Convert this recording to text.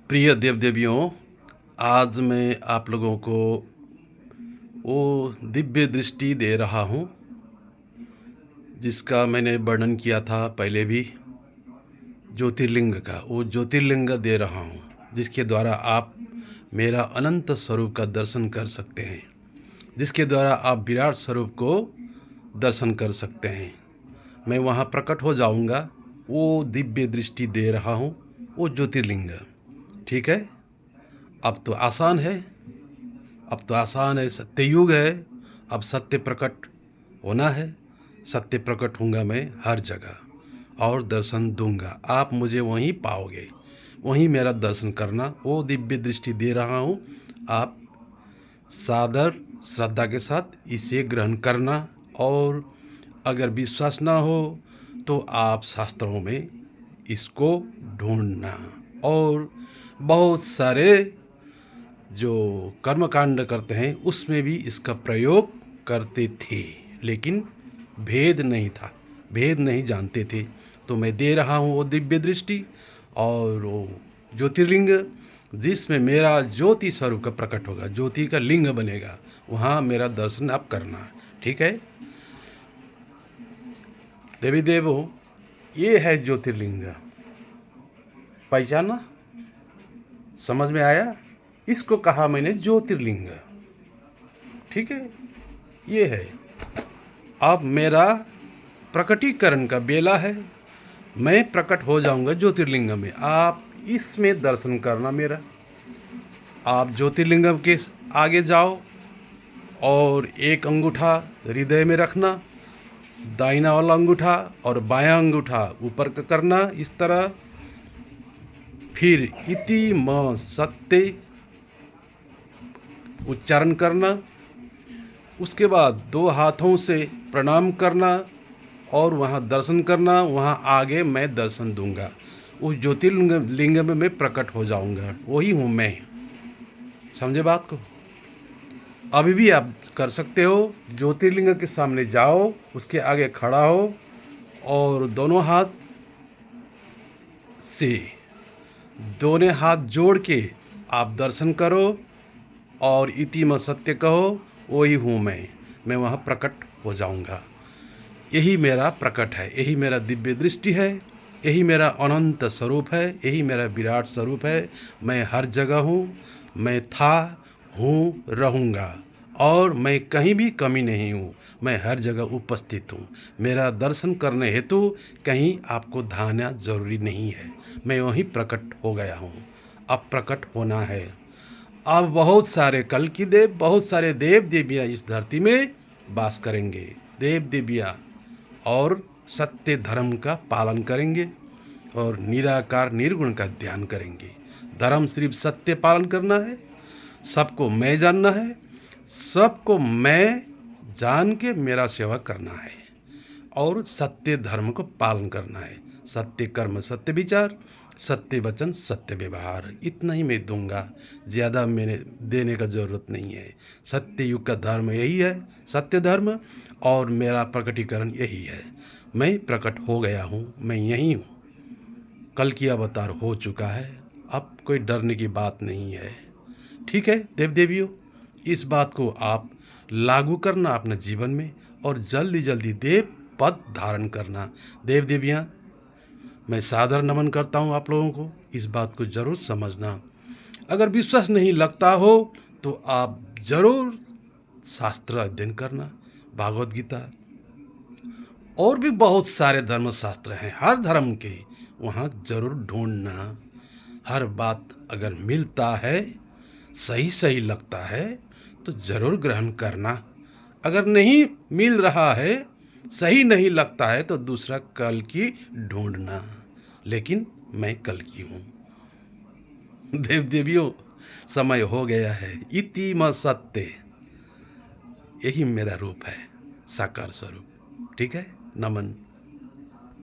प्रिय देव देवियों, आज मैं आप लोगों को वो दिव्य दृष्टि दे रहा हूँ जिसका मैंने वर्णन किया था पहले भी। ज्योतिर्लिंग का वो ज्योतिर्लिंग दे रहा हूँ जिसके द्वारा आप मेरा अनंत स्वरूप का दर्शन कर सकते हैं, जिसके द्वारा आप विराट स्वरूप को दर्शन कर सकते हैं। मैं वहाँ प्रकट हो जाऊँगा, वो दिव्य दृष्टि दे रहा हूँ, वो ज्योतिर्लिंग। ठीक है, अब तो आसान है, अब तो आसान है। सत्ययुग है, अब सत्य प्रकट होना है। सत्य प्रकट होऊंगा मैं हर जगह और दर्शन दूंगा। आप मुझे वहीं पाओगे, वहीं मेरा दर्शन करना। वो दिव्य दृष्टि दे रहा हूँ, आप सादर श्रद्धा के साथ इसे ग्रहण करना। और अगर विश्वास ना हो तो आप शास्त्रों में इसको ढूंढना। और बहुत सारे जो कर्मकांड करते हैं उसमें भी इसका प्रयोग करते थे, लेकिन भेद नहीं था, भेद नहीं जानते थे। तो मैं दे रहा हूँ वो दिव्य दृष्टि और वो ज्योतिर्लिंग जिसमें मेरा ज्योति स्वरूप का प्रकट होगा, ज्योति का लिंग बनेगा, वहाँ मेरा दर्शन आप करना। ठीक है देवी देवों, ये है ज्योतिर्लिंग। पहचाना, समझ में आया? इसको कहा मैंने ज्योतिर्लिंग। ठीक है, ये है। अब मेरा प्रकटीकरण का बेला है, मैं प्रकट हो जाऊंगा ज्योतिर्लिंग में। आप इसमें दर्शन करना मेरा। आप ज्योतिर्लिंग के आगे जाओ और एक अंगूठा हृदय में रखना, दाहिना वाला अंगूठा और बायां अंगूठा ऊपर का करना इस तरह। फिर इति म सत्य उच्चारण करना। उसके बाद दो हाथों से प्रणाम करना और वहाँ दर्शन करना। वहाँ आगे मैं दर्शन दूंगा, उस ज्योतिर्लिंग में मैं प्रकट हो जाऊंगा, वही हूँ मैं। समझे बात को? अभी भी आप कर सकते हो। ज्योतिर्लिंग के सामने जाओ, उसके आगे खड़ा हो और दोनों हाथ से दोनों हाथ जोड़ के आप दर्शन करो और इति म सत्य कहो, वही हूँ मैं वहाँ प्रकट हो जाऊंगा। यही मेरा प्रकट है, यही मेरा दिव्य दृष्टि है, यही मेरा अनंत स्वरूप है, यही मेरा विराट स्वरूप है। मैं हर जगह हूँ, मैं था, हूँ, रहूँगा और मैं कहीं भी कमी नहीं हूँ। मैं हर जगह उपस्थित हूँ। मेरा दर्शन करने हेतु कहीं आपको धाना जरूरी नहीं है। मैं वहीं प्रकट हो गया हूँ, अब प्रकट होना है। अब बहुत सारे कल की देव, बहुत सारे देव देवियाँ इस धरती में वास करेंगे। देव देवियाँ और सत्य धर्म का पालन करेंगे और निराकार निर्गुण का ध्यान करेंगे। धर्म सिर्फ सत्य पालन करना है, सबको मैं जानना है, सबको मैं जान के मेरा सेवा करना है और सत्य धर्म को पालन करना है। सत्य कर्म, सत्य विचार, सत्य वचन, सत्य व्यवहार, इतना ही मैं दूंगा। ज़्यादा मैंने देने का ज़रूरत नहीं है। सत्य युग का धर्म यही है, सत्य धर्म, और मेरा प्रकटीकरण यही है। मैं प्रकट हो गया हूँ, मैं यही हूँ। कल की अवतार हो चुका है, अब कोई डरने की बात नहीं है। ठीक है देव देवियों, इस बात को आप लागू करना अपने जीवन में और जल्दी जल्दी देव पद धारण करना। देव देवियाँ, मैं सादर नमन करता हूँ आप लोगों को। इस बात को ज़रूर समझना। अगर विश्वास नहीं लगता हो तो आप ज़रूर शास्त्र अध्ययन करना, भागवत गीता और भी बहुत सारे धर्मशास्त्र हैं हर धर्म के, वहाँ ज़रूर ढूंढना। हर बात अगर मिलता है, सही सही लगता है तो ज़रूर ग्रहण करना। अगर नहीं मिल रहा है, सही नहीं लगता है तो दूसरा कल की ढूंढना। लेकिन मैं कल की हूँ। देव देवियों, समय हो गया है। इति म सत्य, यही मेरा रूप है, साकार स्वरूप। ठीक है, नमन।